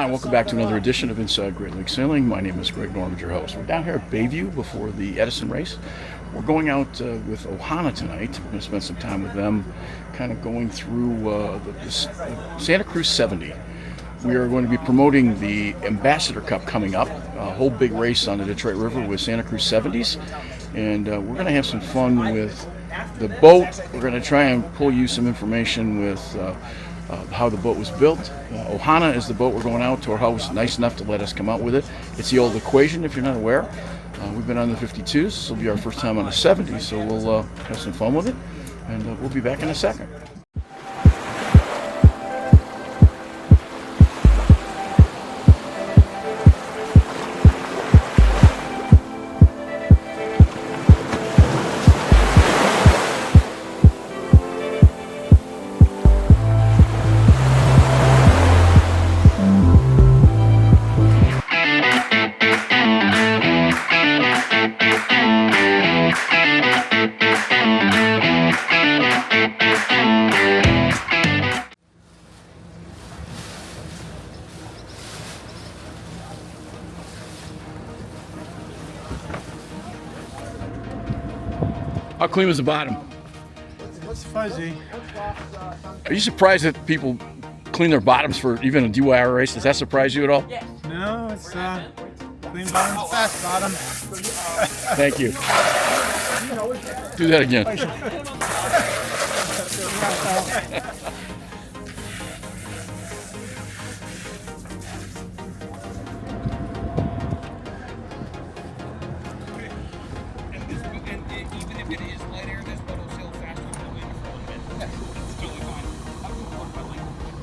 Hi, welcome back to another edition of Inside Great Lake Sailing. My name is Greg Norman, your host. We're down here at Bayview before the Edison race. We're going out with Ohana tonight. We're going to spend some time with them, kind of going through the Santa Cruz 70. We are going to be promoting the Ambassador Cup coming up, a whole big race on the Detroit River with Santa Cruz 70s. And we're going to have some fun with the boat. We're going to try and pull you some information with how the boat was built. Ohana is the boat we're going out. Tor Hough was nice enough to let us come out with it. It's the old Equation, if you're not aware. We've been on the 52s. This will be our first time on the 70s, so we'll have some fun with it. And we'll be back in a second. How clean was the bottom? It's fuzzy. Are you surprised that people clean their bottoms for even a DIY race? Does that surprise you at all? No, it's clean bottom, fast bottom. Thank you. Do that again.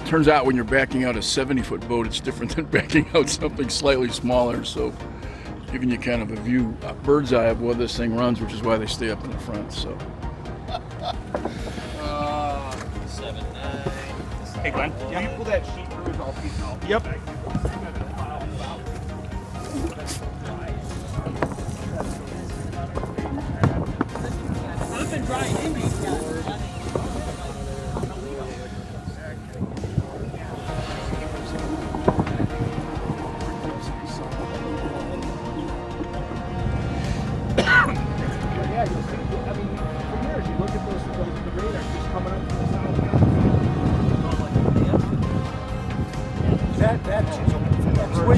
Turns out when you're backing out a 70-foot boat, it's different than backing out something slightly smaller. So, giving you kind of a view, a bird's eye of where this thing runs, which is why they stay up in the front. So. 7-9. Hey Glenn, can you pull that sheet through his all piece out? Yep. I've been drying in these guys.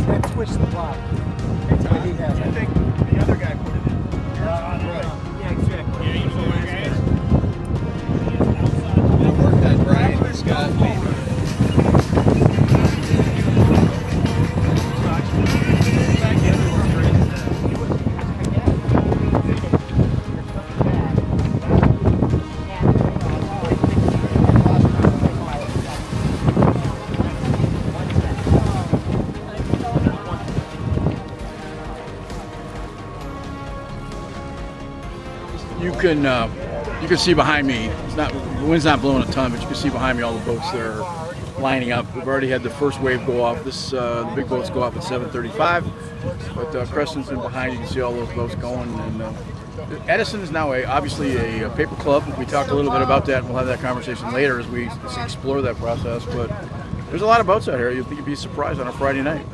That twist the block. That's what he has. I think the other guy put it in. Right. Yeah, exactly. Yeah, you know what, guys? I worked that Brian. This guy. You can see behind me. The wind's not blowing a ton, but you can see behind me all the boats that are lining up. We've already had the first wave go off. The big boats go off at 7:35, but Crescent's in behind. You can see all those boats going. And Edison is now obviously a paper club. We talked a little bit about that, and we'll have that conversation later as we explore that process. But there's a lot of boats out here. You'd be surprised on a Friday night.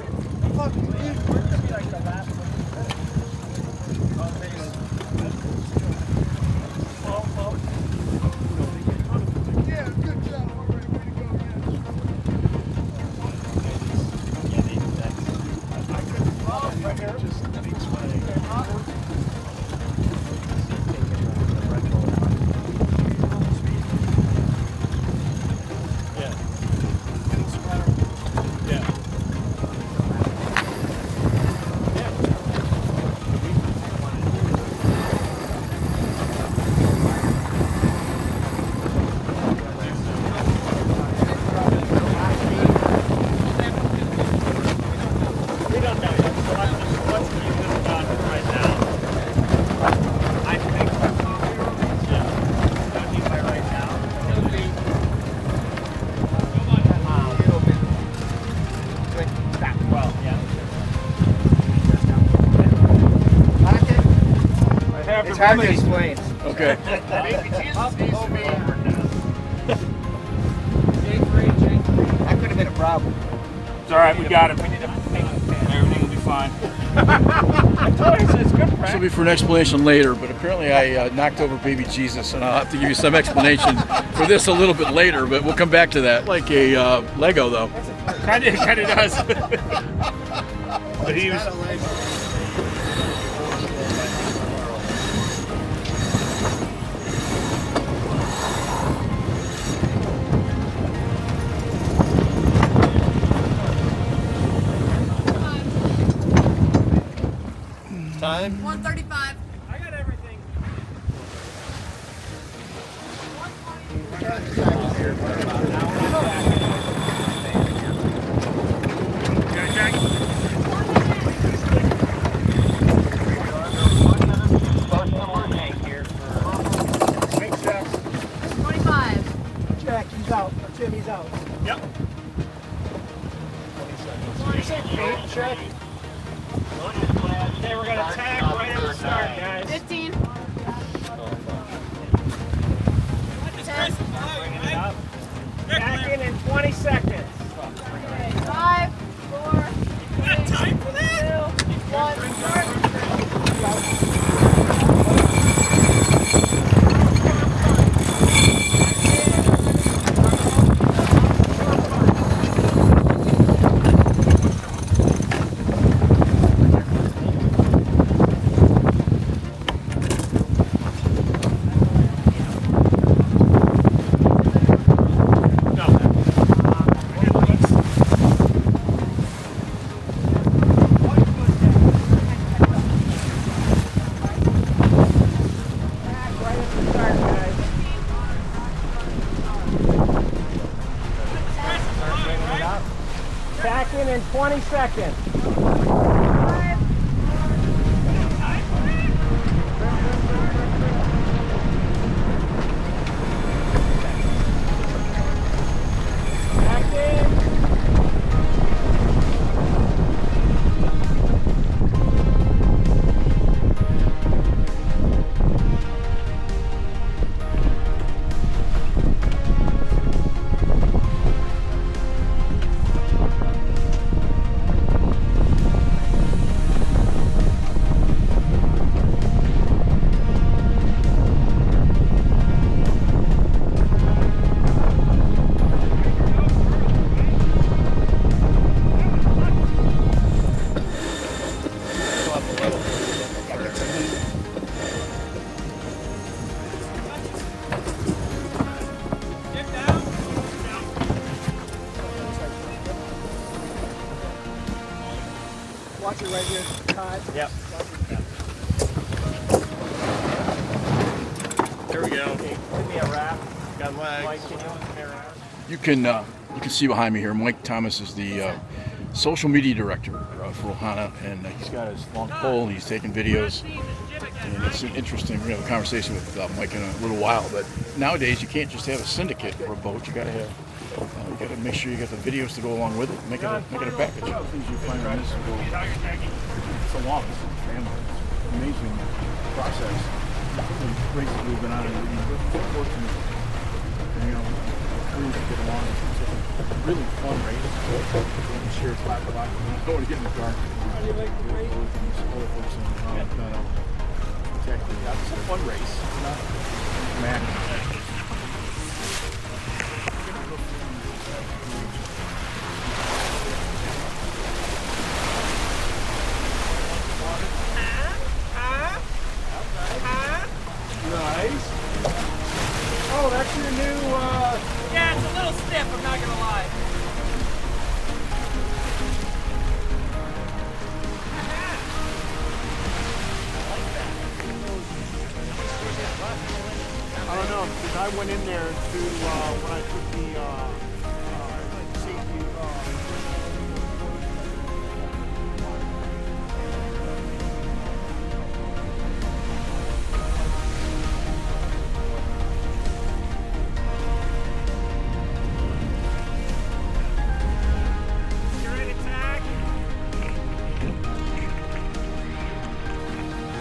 hard to explain. Okay. That could have been a problem. It's all right. We got him. Everything will be fine. It's good This will be for an explanation later, but apparently I knocked over baby Jesus, and I'll have to give you some explanation for this a little bit later, but we'll come back to that. Like a Lego, though. Kind of does. But he was. Time? 135. I got everything. Jack, he's out. Or Tim, he's out. Yep. Did you say bait check? Okay, we're gonna tag right at the start, guys. 15. Back in 20 seconds. 5, 4, 3, 2, 1, start. Back in 20 seconds. Back in. Watch it right here. Todd. Yep. There we go. Give me a wrap. Got legs. Mike, can you give me a wrap? You can see behind me here. Mike Thomas is the social media director for Ohana, and he's got his long pole and he's taking videos. And it's an interesting. We're gonna have a conversation with Mike in a little while. But nowadays you can't just have a syndicate for a boat. You gotta have. You gotta make sure you got the videos to go along with it. Make it a package. Things you find on this go so long. It's an amazing process. The races we've been on, we're fortunate. You know, crews get along. It's a really fun race. Share 5 o'clock. Don't want to get in the car. It's a fun race. It's not mad. Nice. Oh, that's your new, Yeah, it's a little stiff, I'm not gonna lie. I don't know, because I went in there to, when I took the, safety,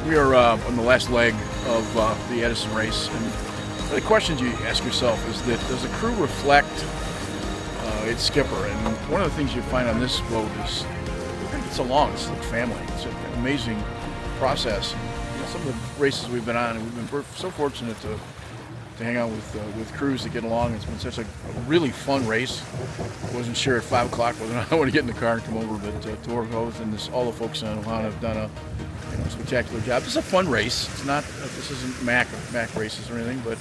We are on the last leg of the Edison race, and the questions you ask yourself is that does the crew reflect its skipper. And one of the things you find on this boat is it's a long, it's like family. It's an amazing process. You know, some of the races we've been on, and we've been so fortunate to hang out with crews to get along. It's been such a really fun race. I wasn't sure at 5 o'clock whether or not I want to get in the car and come over, but Tor Hough and all the folks on Ohana have done a spectacular job. It's a fun race. It's not. This isn't Mac races or anything, but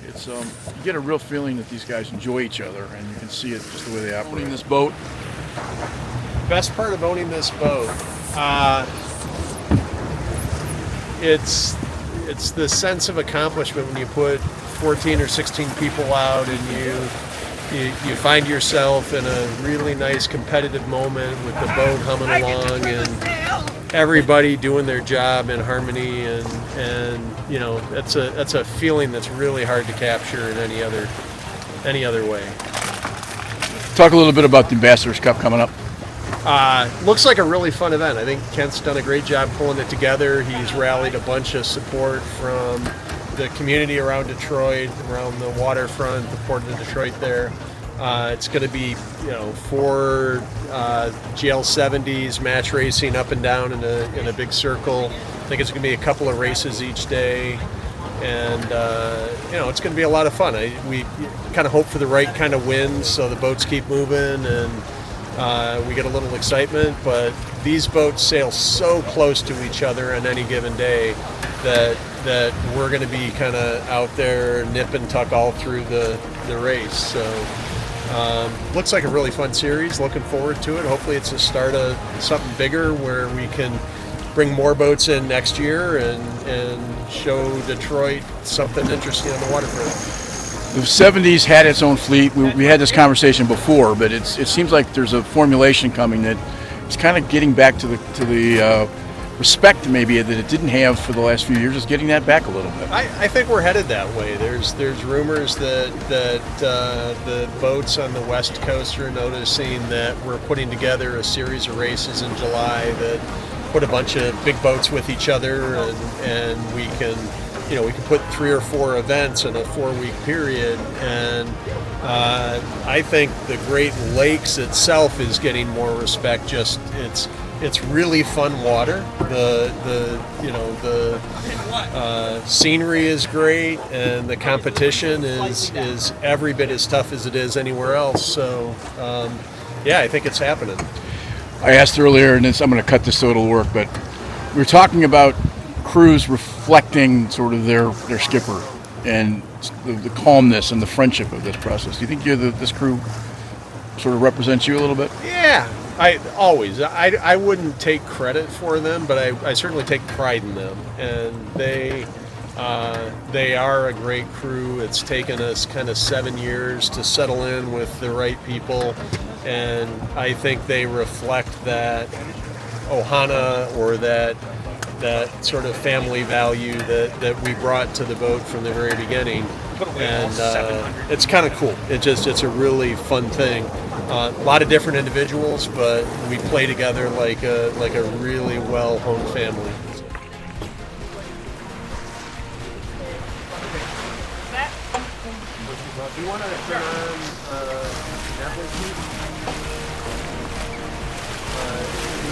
it's you get a real feeling that these guys enjoy each other, and you can see it just the way they operate. Owning this boat. Best part of owning this boat, it's the sense of accomplishment when you put 14 or 16 people out and you find yourself in a really nice competitive moment with the boat humming along and everybody doing their job in harmony, and you know, that's a feeling that's really hard to capture in any other way. Talk a little bit about the Ambassadors Cup coming up. Looks like a really fun event. I think Kent's done a great job pulling it together. He's rallied a bunch of support from the community around Detroit, around the waterfront, the port of Detroit there. It's going to be, you know, 4 GL70s match racing up and down in a big circle. I think it's going to be a couple of races each day, and you know, it's going to be a lot of fun. We kind of hope for the right kind of winds so the boats keep moving and we get a little excitement, but these boats sail so close to each other on any given day that we're going to be kind of out there nip and tuck all through the race. So looks like a really fun series. Looking forward to it. Hopefully it's the start of something bigger where we can bring more boats in next year and show Detroit something interesting on the waterfront. The 70s had its own fleet. We had this conversation before, but it seems like there's a formulation coming that it's kind of getting back to the respect maybe that it didn't have for the last few years. It's getting that back a little bit. I think we're headed that way. There's rumors that the boats on the West Coast are noticing that we're putting together a series of races in July that put a bunch of big boats with each other, and we can put 3 or 4 events in a 4-week period, and I think the Great Lakes itself is getting more respect. Just it's really fun water. The scenery is great, and the competition is every bit as tough as it is anywhere else. So yeah, I think it's happening. I asked earlier, and I'm going to cut this so it'll work, but we were talking about crews reflecting sort of their skipper and the calmness and the friendship of this process. Do you think this crew sort of represents you a little bit? Yeah, I wouldn't take credit for them, but I certainly take pride in them, and they are a great crew. It's taken us kind of 7 years to settle in with the right people, and I think they reflect that Ohana, or that sort of family value that we brought to the boat from the very beginning, and it's kind of cool. It's a really fun thing. A lot of different individuals, but we play together like a really well-honed family. Do you want to turn on Netflix?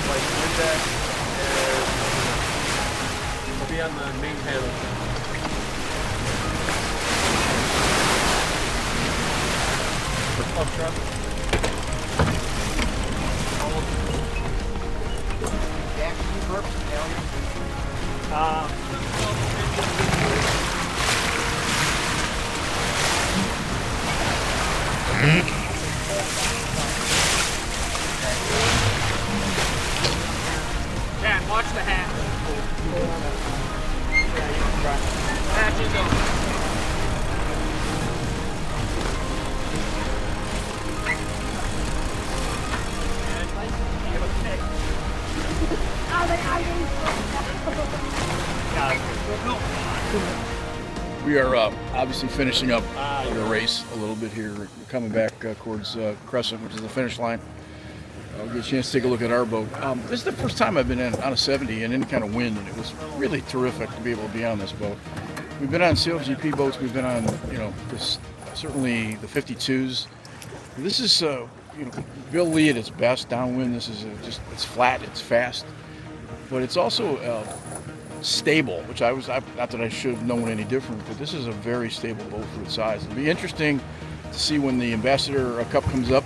Like index, and we'll be on the main panel. For Club Truck. Dan, watch the hat. Hatch is open. We are obviously finishing up the race a little bit here. We're coming back towards Crescent, which is the finish line. I'll get a chance to take a look at our boat. This is the first time I've been on a 70 in any kind of wind, and it was really terrific to be able to be on this boat. We've been on CLGP boats. We've been on, certainly the 52s, This is, Bill Lee at its best downwind. This is it's flat, it's fast, but it's also stable, which not that I should have known any different, but this is a very stable boat for its size. It'll be interesting to see when the Ambassador Cup comes up.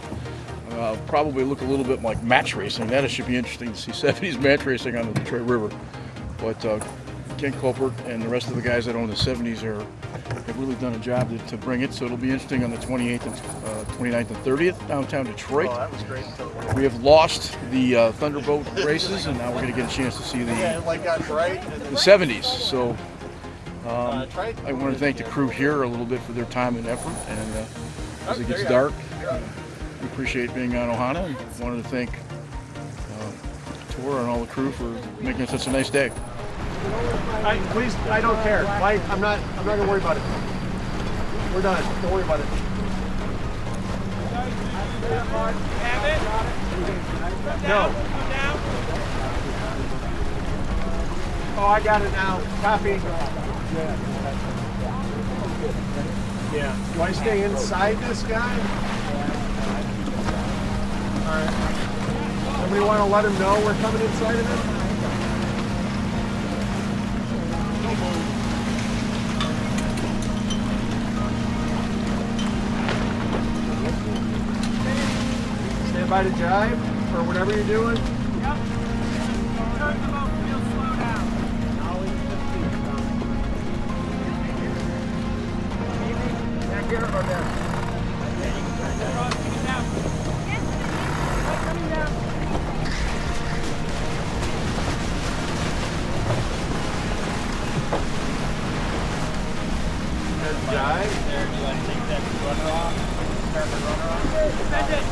Probably look a little bit like match racing. That should be interesting to see 70s match racing on the Detroit River. But Ken Colbert and the rest of the guys that own the 70s have really done a job to bring it. So it'll be interesting on the 28th and 29th and 30th downtown Detroit. Oh, that was great. We have lost the Thunderboat races, and now we're going to get a chance to see the 70s. So I want to thank the crew here a little bit for their time and effort. And as it gets dark, we appreciate being on Ohana, and wanted to thank Tor and all the crew for making it such a nice day. Please, I don't care. I'm not going to worry about it. We're done. Don't worry about it. Have it? No. Down. Oh, I got it now. Copy. Yeah. Do I stay inside this guy? All right. Somebody want to let him know we're coming inside of him? Stand by to jibe or whatever you're doing. Yep. Turn the boat real slow down. Back here or there? Coming down. Jibe. There, do I take that runner off? Start the runner off? Send it.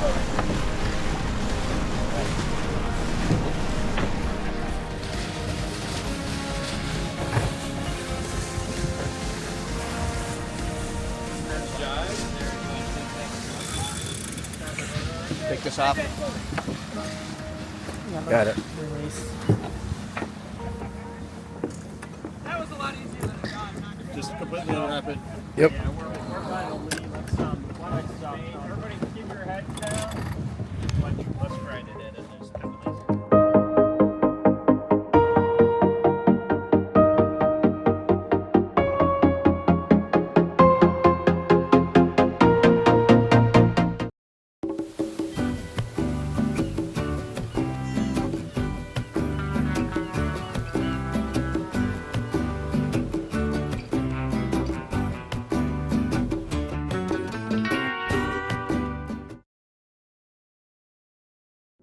Take this off. Got it. That was a lot easier than I thought. Just completely unwrap it. Yep. Yeah, we're going to leave. Everybody keep your heads down. Let's try it in and just kind of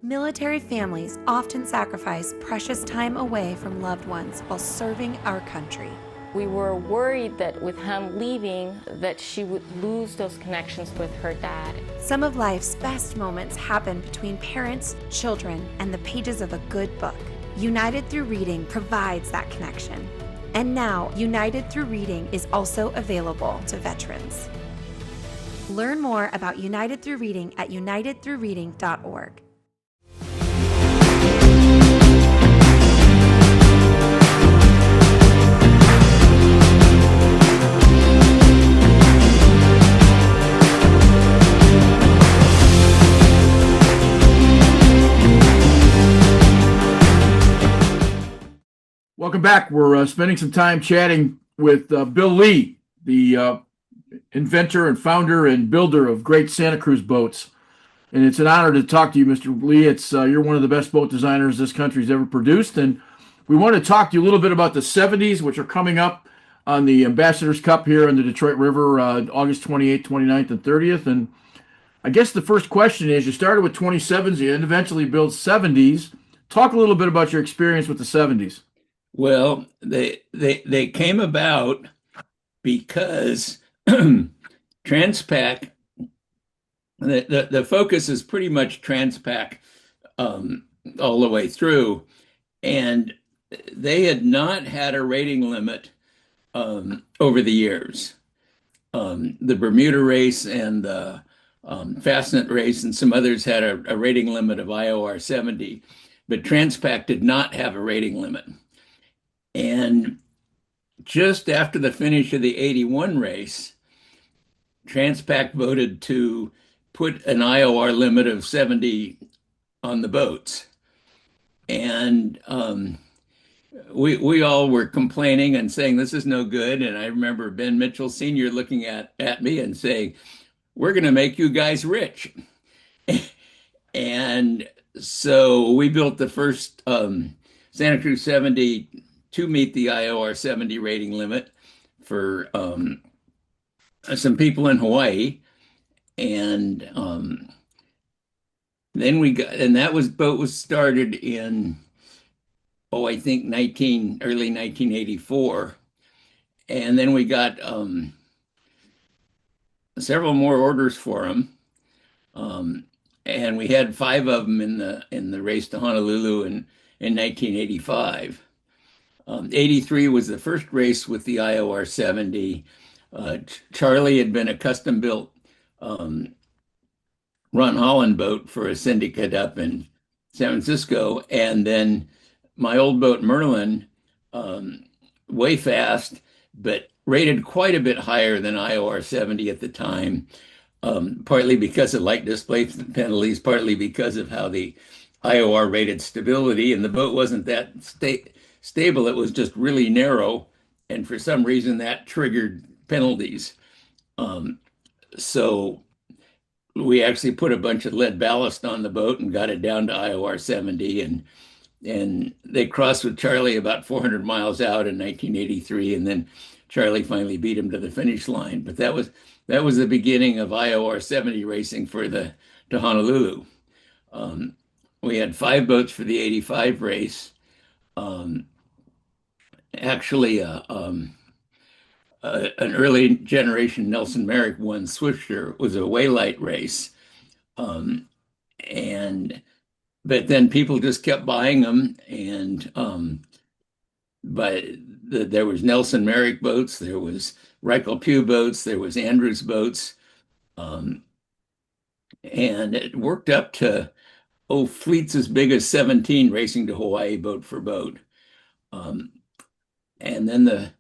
Military families often sacrifice precious time away from loved ones while serving our country. We were worried that with him leaving, that she would lose those connections with her dad. Some of life's best moments happen between parents, children, and the pages of a good book. United Through Reading provides that connection. And now, United Through Reading is also available to veterans. Learn more about United Through Reading at unitedthroughreading.org. Welcome back. We're spending some time chatting with Bill Lee, the inventor and founder and builder of great Santa Cruz boats. And it's an honor to talk to you, Mr. Lee. You're one of the best boat designers this country's ever produced. And we want to talk to you a little bit about the 70s, which are coming up on the Ambassador's Cup here on the Detroit River, August 28th, 29th, and 30th. And I guess the first question is, you started with 27s, you eventually built 70s. Talk a little bit about your experience with the 70s. Well, they came about because Transpac, the focus is pretty much Transpac all the way through, and they had not had a rating limit over the years. The Bermuda race and the Fastnet race and some others had a rating limit of IOR 70, but Transpac did not have a rating limit. And just after the finish of the 81 race, Transpac voted to put an IOR limit of 70 on the boats. And we all were complaining and saying this is no good. And I remember Ben Mitchell Sr. looking at me and saying, "We're going to make you guys rich." And so we built the first Santa Cruz 70 to meet the IOR 70 rating limit for some people in Hawaii. And then boat was started in, I think early 1984. And then we got several more orders for them. And we had 5 of them in the race to Honolulu in 1985. 83 was the first race with the IOR 70. Charlie had been a custom built Ron Holland boat for a syndicate up in San Francisco. And then my old boat Merlin, way fast, but rated quite a bit higher than IOR 70 at the time, partly because of light displacement penalties, partly because of how the IOR rated stability, and the boat wasn't that stable. It was just really narrow, and for some reason that triggered penalties. So we actually put a bunch of lead ballast on the boat and got it down to IOR 70, and they crossed with Charlie about 400 miles out in 1983, and then Charlie finally beat him to the finish line. But that was the beginning of IOR 70 racing to Honolulu. We had 5 boats for the 85 race. Actually, an early generation Nelson Merrick won Swifter. It was a waylight race. But then people just kept buying them, and there was Nelson Merrick boats, there was Reichel Pugh boats, there was Andrews boats, and it worked up to fleets as big as 17 racing to Hawaii boat for boat. And then the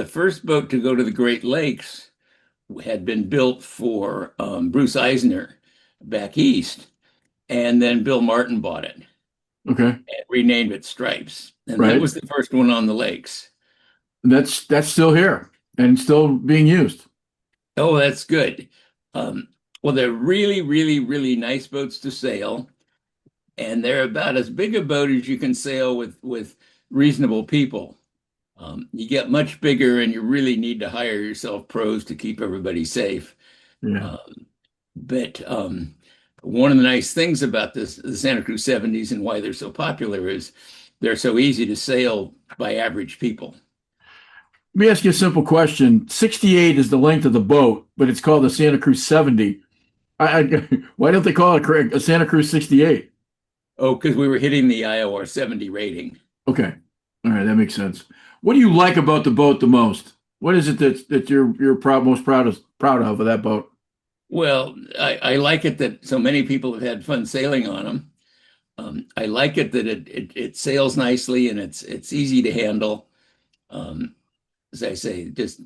first boat to go to the Great Lakes had been built for Bruce Eisner back east, and then Bill Martin bought it. Okay. And renamed it Stripes. And Right. That was the first one on the lakes. That's still here and still being used. Oh, that's good. Well, they're really, really, really nice boats to sail. And they're about as big a boat as you can sail with reasonable people. You get much bigger and you really need to hire yourself pros to keep everybody safe. Yeah. But one of the nice things about the Santa Cruz 70s and why they're so popular is they're so easy to sail by average people. Let me ask you a simple question. 68 is the length of the boat, but it's called the Santa Cruz 70. Why don't they call it a Santa Cruz 68? Oh, because we were hitting the IOR 70 rating. Okay. All right, that makes sense. What do you like about the boat the most? What is it that you're most proud of that boat? Well, I like it that so many people have had fun sailing on them. I like it that it sails nicely and it's easy to handle. As I say, just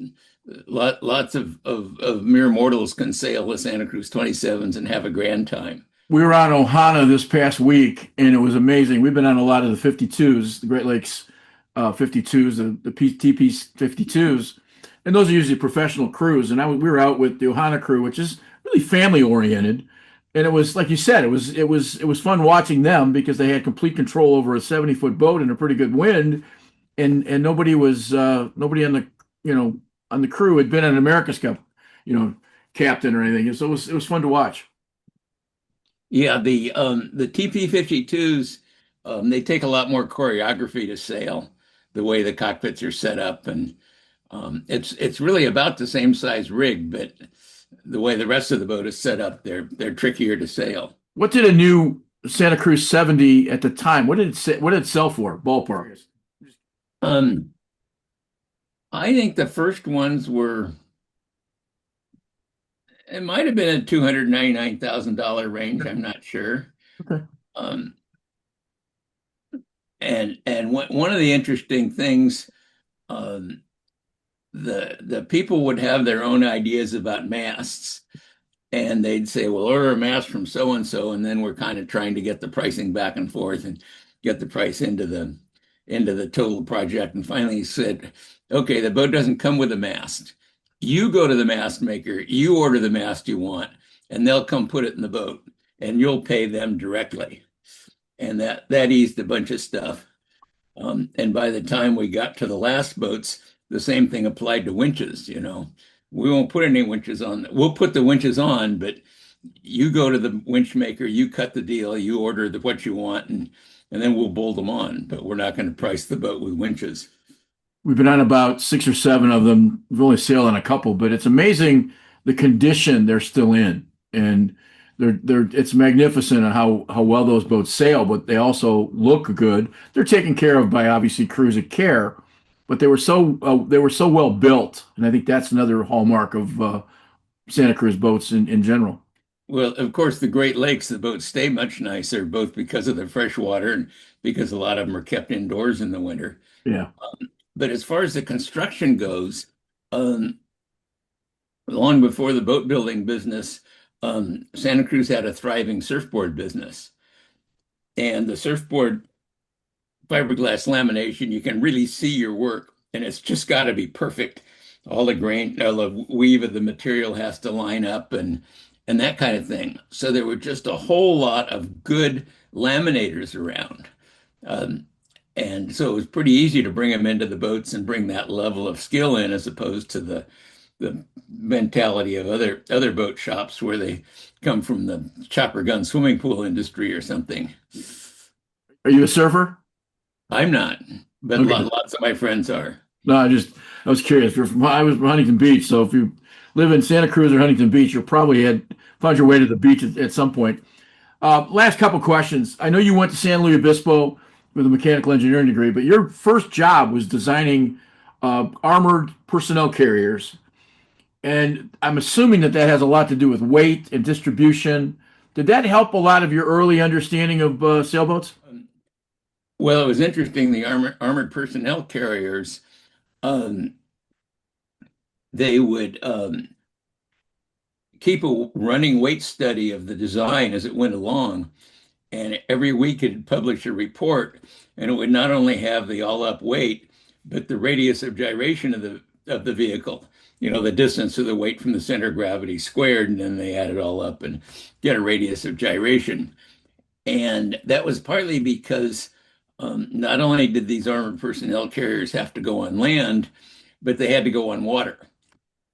lots of mere mortals can sail the Santa Cruz 27s and have a grand time. We were on Ohana this past week, and it was amazing. We've been on a lot of the 52s, the Great Lakes 52s, the TP 52s, and those are usually professional crews. And we were out with the Ohana crew, which is really family oriented. And it was, like you said, it was fun watching them because they had complete control over a 70-foot boat and a pretty good wind. And nobody on the crew had been on an America's Cup, captain or anything. So it was fun to watch. Yeah, the TP-52s, they take a lot more choreography to sail, the way the cockpits are set up, and it's really about the same size rig, but the way the rest of the boat is set up, they're trickier to sail. What did a new Santa Cruz 70 at the time? What did it sell for? Ballpark. I think the first ones it might have been a $299,000 range. I'm not sure. Okay. And one of the interesting things, the people would have their own ideas about masts, and they'd say, well, order a mast from so and so, and then we're kind of trying to get the pricing back and forth and get the price into the total project. And finally he said, okay, the boat doesn't come with a mast. You go to the mast maker, you order the mast you want, and they'll come put it in the boat, and you'll pay them directly. And that eased a bunch of stuff. And by the time we got to the last boats, the same thing applied to winches. We won't put any winches on. We'll put the winches on, but you go to the winch maker, you cut the deal, you order what you want, and then we'll bolt them on. But we're not going to price the boat with winches. We've been on about 6 or 7 of them. We've only sailed on a couple, but it's amazing the condition they're still in, and it's magnificent on how well those boats sail, but they also look good. They're taken care of by obviously crews at care, but they were so well built, and I think that's another hallmark of Santa Cruz boats in general. Well, of course, the Great Lakes, the boats stay much nicer, both because of the fresh water and because a lot of them are kept indoors in the winter. Yeah. But as far as the construction goes, long before the boat building business, Santa Cruz had a thriving surfboard business. And the surfboard fiberglass lamination, you can really see your work, and it's just got to be perfect. All the weave of the material has to line up and that kind of thing. So there were just a whole lot of good laminators around. And so it was pretty easy to bring them into the boats and bring that level of skill in, as opposed to the mentality of other boat shops where they come from the chopper gun swimming pool industry or something. Are you a surfer? I'm not, but Okay. lots of my friends are. No, I was curious. I was from Huntington Beach, so if you live in Santa Cruz or Huntington Beach, you probably had found your way to the beach at some point. Last couple questions. I know you went to San Luis Obispo with a mechanical engineering degree, but your first job was designing armored personnel carriers, and I'm assuming that has a lot to do with weight and distribution. Did that help a lot of your early understanding of sailboats? Well, it was interesting. The armored personnel carriers, they would keep a running weight study of the design as it went along. And every week it'd publish a report, and it would not only have the all-up weight, but the radius of gyration of the vehicle. The distance of the weight from the center of gravity squared, and then they add it all up and get a radius of gyration. And that was partly because not only did these armored personnel carriers have to go on land, but they had to go on water.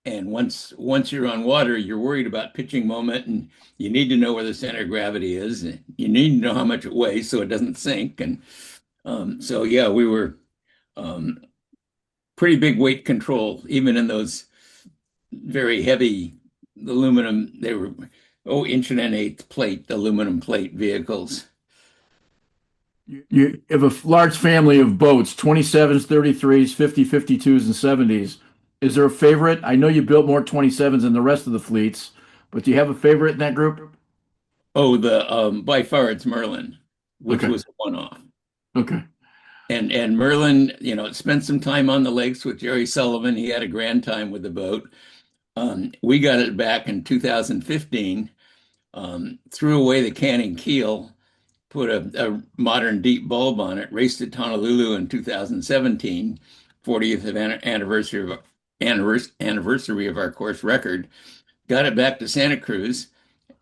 And once you're on water, you're worried about pitching moment, and you need to know where the center of gravity is. And you need to know how much it weighs so it doesn't sink. And so, yeah, we were pretty big weight control, even in those very heavy aluminum. They were 1.125 plate aluminum plate vehicles. You have a large family of boats, 27s, 33s, 50, 52s, and 70s. Is there a favorite? I know you built more 27s than the rest of the fleets, but do you have a favorite in that group? Oh, by far it's Merlin, which Okay. was a one-off. Okay. And Merlin, spent some time on the lakes with Jerry Sullivan. He had a grand time with the boat. We got it back in 2015, threw away the canning keel, put a modern deep bulb on it, raced at Honolulu in 2017, 40th anniversary of our course record, got it back to Santa Cruz,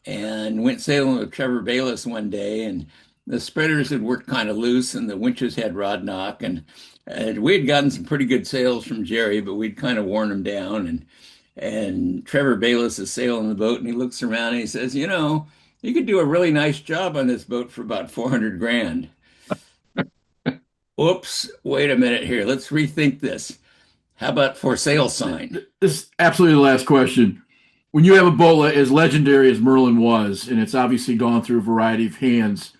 and went sailing with Trevor Bayless one day, and the spreaders had worked kind of loose and the winches had rod knock, and we had gotten some pretty good sails from Jerry, but we'd kind of worn them down, and Trevor Bayless is sailing the boat, and he looks around and he says, you could do a really nice job on this boat for about 400 grand. Oops, wait a minute here. Let's rethink this. How about for sale sign? This is absolutely the last question. When you have a boat as legendary as Merlin was, and it's obviously gone through a variety of hands,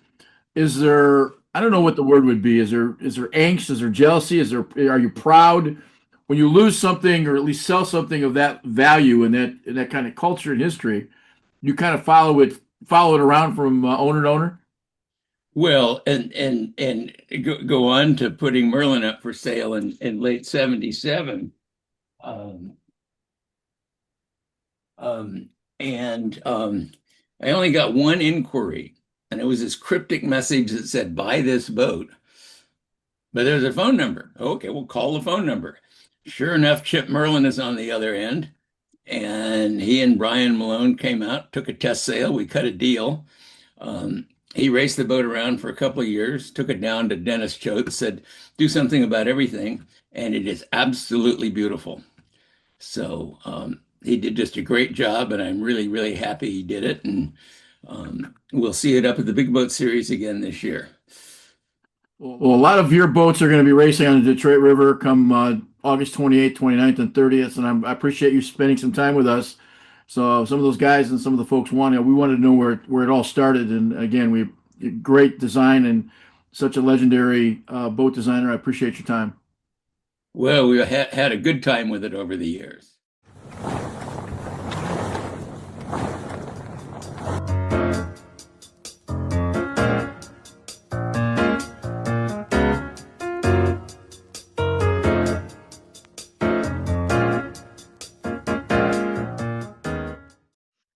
is there, I don't know what the word would be. Is there angst? Is there jealousy? Are you proud when you lose something or at least sell something of that value and that kind of culture and history? You kind of follow it around from owner to owner? Well, and go on to putting Merlin up for sale in late 77. And I only got one inquiry, and it was this cryptic message that said, buy this boat. But there's a phone number. Okay, we'll call the phone number. Sure enough, Chip Merlin is on the other end. And he and Brian Malone came out, took a test sail. We cut a deal. He raced the boat around for a couple of years, took it down to Dennis Choate, said, do something about everything. And it is absolutely beautiful. So he did just a great job, and I'm really, really happy he did it. And we'll see it up at the Big Boat Series again this year. Well, a lot of your boats are going to be racing on the Detroit River come August 28th, 29th, and 30th, and I appreciate you spending some time with us. So some of those guys and some of the folks we wanted to know where it all started. And again, great design and such a legendary boat designer. I appreciate your time. Well, we had a good time with it over the years.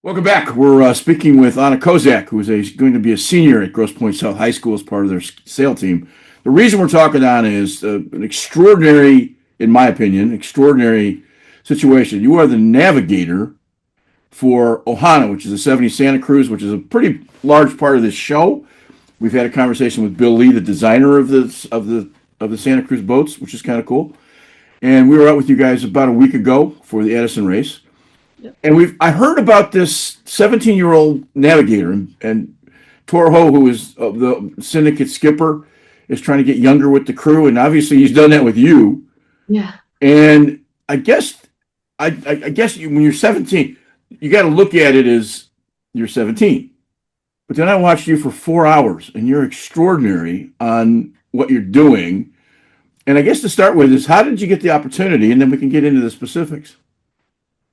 Welcome back. We're speaking with Ana Kozak, who is going to be a senior at Grosse Pointe South High School as part of their sail team. The reason we're talking on is an extraordinary, in my opinion, extraordinary situation. You are the navigator for Ohana, which is a 70 Santa Cruz, which is a pretty large part of this show. We've had a conversation with Bill Lee, the designer of the Santa Cruz boats, which is kind of cool. And we were out with you guys about a week ago for the Edison race. Yep. And I heard about this 17-year-old navigator, and Tor Hough, who is the syndicate skipper, is trying to get younger with the crew, and obviously he's done that with you. Yeah. And I guess when you're 17, you got to look at it as you're 17. But then I watched you for 4 hours, and you're extraordinary on what you're doing. And I guess to start with is, how did you get the opportunity? And then we can get into the specifics.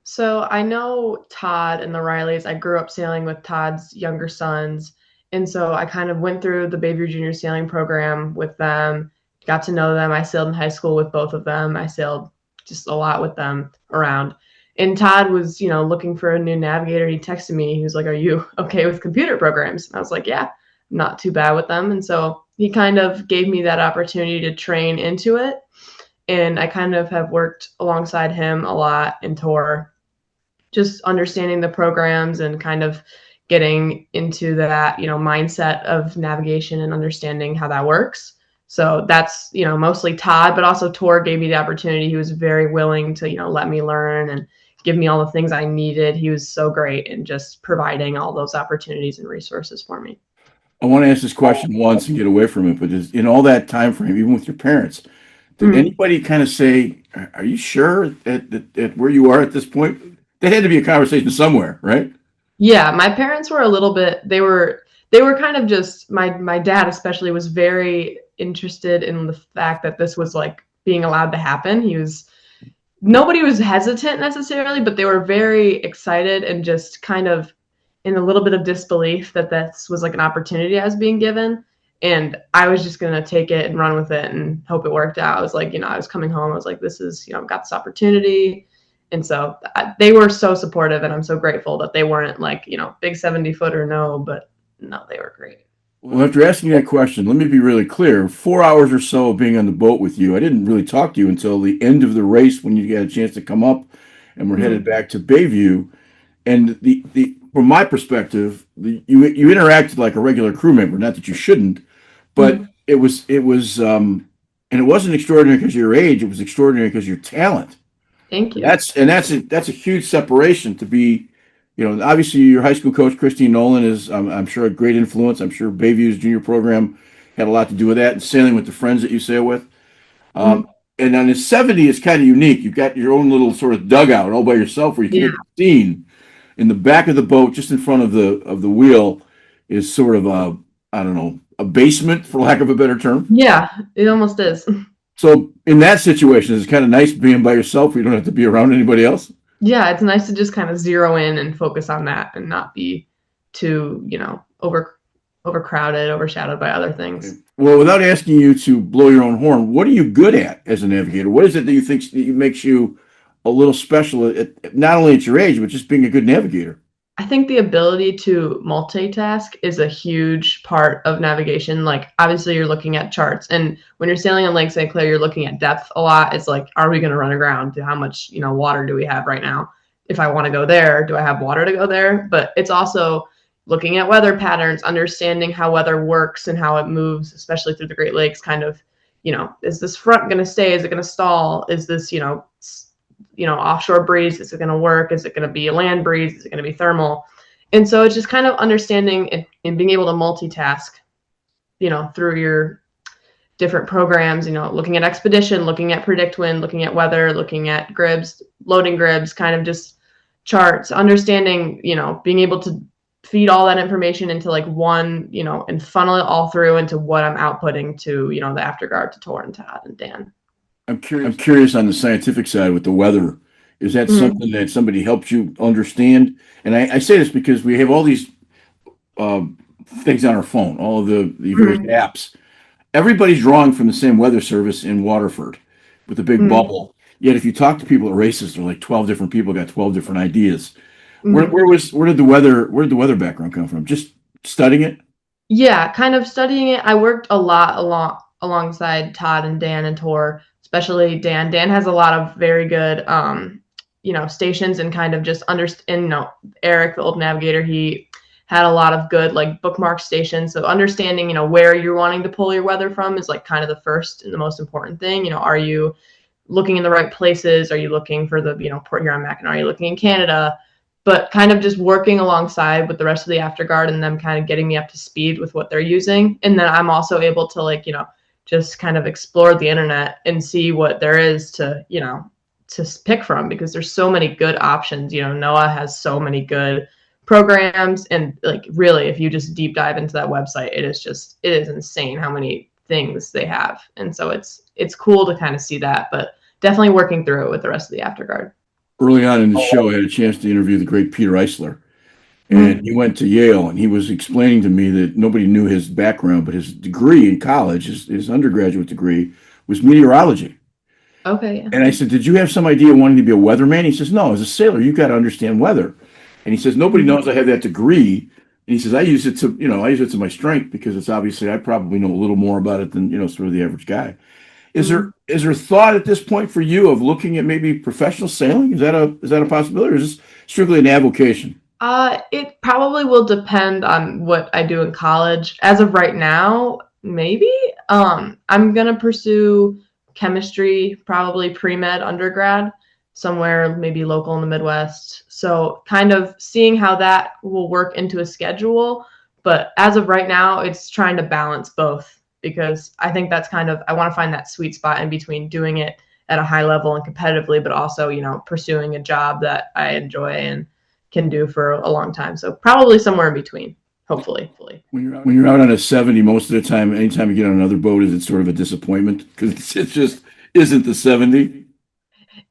So I know Todd and the Rileys. I grew up sailing with Todd's younger sons. And so I kind of went through the Bayview Junior Sailing Program with them, got to know them. I sailed in high school with both of them. I sailed just a lot with them around. And Todd was, looking for a new navigator. He texted me. He was like, are you okay with computer programs? And I was like, yeah, not too bad with them. And so he kind of gave me that opportunity to train into it. And I kind of have worked alongside him a lot in Tor, just understanding the programs and kind of getting into that, mindset of navigation and understanding how that works. So that's, mostly Todd, but also Tor gave me the opportunity. He was very willing to, let me learn and give me all the things I needed. He was so great in just providing all those opportunities and resources for me. I want to ask this question once and get away from it, but in all that time frame, even with your parents, did anybody kind of say, are you sure at where you are at this point? There had to be a conversation somewhere, right? Yeah, my parents were a little bit, they were kind of just, my dad especially was very interested in the fact that this was like being allowed to happen. Nobody was hesitant necessarily, but they were very excited and just kind of in a little bit of disbelief that this was like an opportunity I was being given. And I was just going to take it and run with it and hope it worked out. I was like, I was coming home. I was like, this is, I've got this opportunity. And so they were so supportive, and I'm so grateful that they weren't like, big 70-footer, no, but no, they were great. Well, after asking that question, let me be really clear. 4 hours or so of being on the boat with you, I didn't really talk to you until the end of the race when you got a chance to come up, and we're headed back to Bayview. And from my perspective, you interacted like a regular crew member. Not that you shouldn't, but it was, and it wasn't extraordinary because of your age. It was extraordinary because of your talent. Thank you. That's a huge separation to be, obviously your high school coach, Christine Nolan, is, I'm sure, a great influence. I'm sure Bayview's junior program had a lot to do with that, and sailing with the friends that you sail with. And on the 70, it's kind of unique. You've got your own little sort of dugout all by yourself where you can't be seen. In the back of the boat, just in front of the wheel, is sort of a basement, for lack of a better term. Yeah, it almost is. So in that situation, it's kind of nice being by yourself. You don't have to be around anybody else. Yeah, it's nice to just kind of zero in and focus on that and not be too, overcrowded, overshadowed by other things. Okay. Well, without asking you to blow your own horn, what are you good at as a navigator? What is it that you think makes you a little special, not only at your age, but just being a good navigator? I think the ability to multitask is a huge part of navigation. Like, obviously, you're looking at charts, and when you're sailing on Lake St. Clair, you're looking at depth a lot. It's like, are we going to run aground? How much, water do we have right now? If I want to go there, do I have water to go there? But it's also looking at weather patterns, understanding how weather works and how it moves, especially through the Great Lakes. Kind of, is this front going to stay? Is it going to stall? Is this, offshore breeze? Is it going to work? Is it going to be a land breeze? Is it going to be thermal? And so it's just kind of understanding and being able to multitask, through your different programs, looking at expedition, looking at predict wind, looking at weather, looking at gribs, loading gribs, kind of just charts, understanding, being able to feed all that information into like one, and funnel it all through into what I'm outputting to, the afterguard to Tor and Todd and Dan. I'm curious on the scientific side with the weather. Is that something that somebody helped you understand? And I say this because we have all these things on our phone, all of the various apps. Everybody's drawing from the same weather service in Waterford with a big bubble. Yet if you talk to people at races, they're like 12 different people got 12 different ideas. Where did the weather background come from? Just studying it? Yeah, kind of studying it. I worked a lot alongside Todd and Dan and Tor, especially Dan. Dan has a lot of very good, stations and kind of just understand. Eric, the old navigator, he had a lot of good like bookmark stations. So understanding, where you're wanting to pull your weather from is like kind of the first and the most important thing. Are you looking in the right places? Are you looking for the, Port Huron-Mackinac? Are you looking in Canada? But kind of just working alongside with the rest of the afterguard and them kind of getting me up to speed with what they're using. And then I'm also able to just kind of explore the internet and see what there is to, to pick from, because there's so many good options. NOAA has so many good programs, and like really, if you just deep dive into that website, it is insane how many things they have. And so it's cool to kind of see that, but definitely working through it with the rest of the afterguard. Early on in the show, I had a chance to interview the great Peter Eisler, and he went to Yale, and he was explaining to me that nobody knew his background, but his degree in college, his undergraduate degree, was meteorology. Okay. Yeah. And I said, did you have some idea of wanting to be a weatherman? He says, no, as a sailor, you got to understand weather. And he says, nobody knows I have that degree. And he says, I use it to my strength, because it's obviously, I probably know a little more about it than, sort of the average guy. Is there thought at this point for you of looking at maybe professional sailing? Is that a possibility, or is this strictly an avocation? It probably will depend on what I do in college. As of right now, maybe. I'm gonna pursue chemistry, probably pre-med undergrad, somewhere maybe local in the Midwest. So kind of seeing how that will work into a schedule. But as of right now, it's trying to balance both, because I think that's I want to find that sweet spot in between doing it at a high level and competitively, but also, pursuing a job that I enjoy and can do for a long time. So probably somewhere in between, hopefully. When you're out on a 70, most of the time, anytime you get on another boat, is it sort of a disappointment because it just isn't the 70?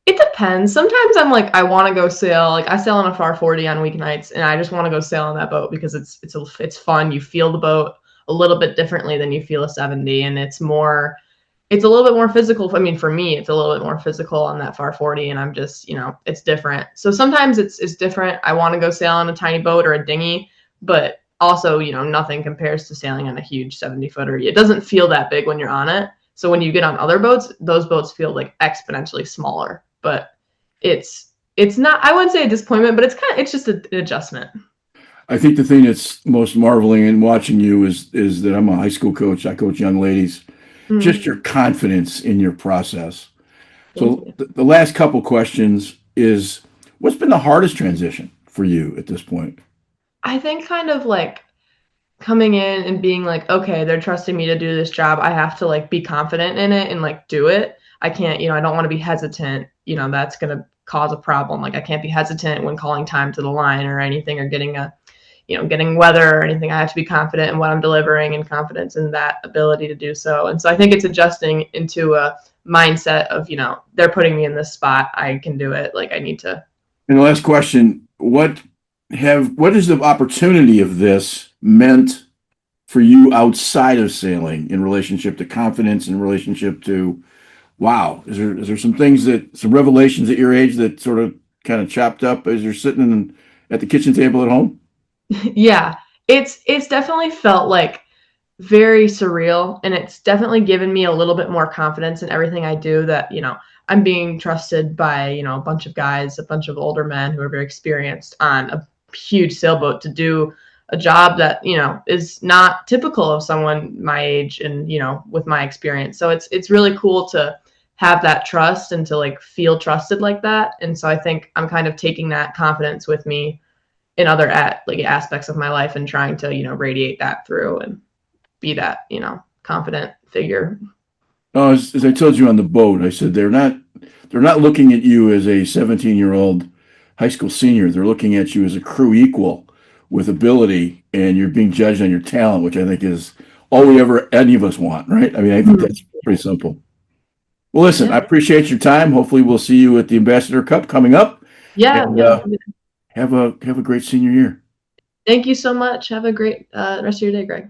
It depends. Sometimes I'm like, I want to go sail. Like I sail on a FAR 40 on weeknights, and I just want to go sail on that boat because it's fun. You feel the boat a little bit differently than you feel a 70, and it's a little bit more physical. I mean, for me, it's a little bit more physical on that FAR 40, and I'm just, it's different. So sometimes it's different. I want to go sail on a tiny boat or a dinghy, but also, nothing compares to sailing on a huge 70-footer. It doesn't feel that big when you're on it. So when you get on other boats, those boats feel like exponentially smaller. But it's not, I wouldn't say a disappointment, but it's just an adjustment. I think the thing that's most marveling in watching you is that I'm a high school coach. I coach young ladies. Mm-hmm. Just your confidence in your process. So the last couple questions is, what's been the hardest transition for you at this point? I think kind of like coming in and being like, okay, they're trusting me to do this job. I have to like be confident in it and like do it. I can't, I don't want to be hesitant. That's going to cause a problem. Like I can't be hesitant when calling time to the line or anything, or getting weather or anything. I have to be confident in what I'm delivering and confidence in that ability to do so. And so I think it's adjusting into a mindset of, they're putting me in this spot. I can do it. Like I need to. And the last question, what is the opportunity of this meant for you outside of sailing in relationship to confidence, in relationship to, wow, is there some things some revelations at your age that sort of kind of chopped up as you're sitting at the kitchen table at home? Yeah, it's definitely felt like very surreal, and it's definitely given me a little bit more confidence in everything I do, that, I'm being trusted by, a bunch of guys, a bunch of older men who are very experienced on a huge sailboat to do a job that, is not typical of someone my age and, with my experience. So it's really cool to have that trust and to like feel trusted like that. And so I think I'm kind of taking that confidence with me in other aspects of my life and trying to, radiate that through and be that, confident figure. Oh, as I told you on the boat, I said they're not looking at you as a 17-year-old high school senior. They're looking at you as a crew equal with ability, and you're being judged on your talent, which I think is all any of us want, right? I mean, I think that's pretty simple. Well, listen, I appreciate your time. Hopefully we'll see you at the Ambassador Cup coming up. Yeah. And, have a great senior year. Thank you so much. Have a great rest of your day, Greg.